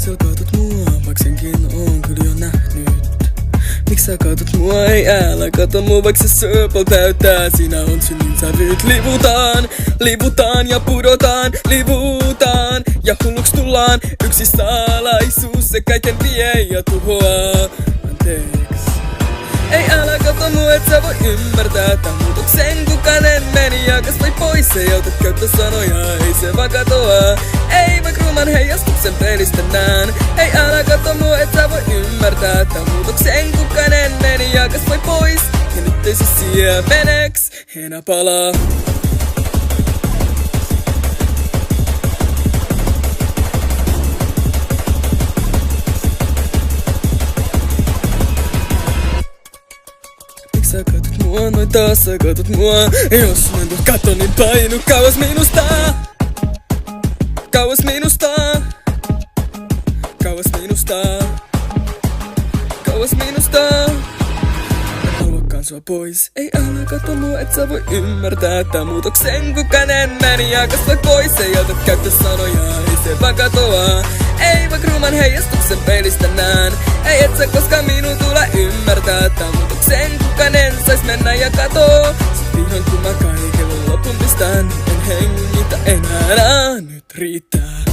sä katot mua, vaik senkin oon kyllä jo nähnyt? Miks sä katot mua, ei älä kato mua, vaik se söpöl täyttää. Siinä on synnin sävyt, livutaan ja pudotaan, livutaan ja hulluks tullaan. Yksi salaisuus se kaiken vie ja tuhoaa. Anteeks. Ei älä kato mua, et sä voi ymmärtää tän muutoksen. Kukanen meni ja kasvoi pois, ei auta käyttää sanoja, ei se vaan katoa. Ei vaik ruman heijastuksen pelistä nään. Ei älä kato mua, et sä voi ymmärtää tän muutoksen. Kukanen meni ja kasvoi pois, ja nyt ei se siemeneks enää palaa. Sä katot mua, noin taas sä katot mua. Jos mä en tuot katso, niin painu kauas minusta. Kauas minusta. Kauas minusta. Kauas minusta. En haluakaan sua pois. Ei älä kato mua, et sä voi ymmärtää tän muutoksen. Kukanen meni ja kasvoi pois. Ei auta käyttää sanoja, ei se vaan katoa. Ei vaik ruman heijastuksen pelistä nään. Ei et sä koskaan minun tule ymmärtää tän muutoksen. Kukanen sais mennä ja katoo. Sit vihdoin kun mä kaiken lopun pistän, en hengitä enää, nyt riittää.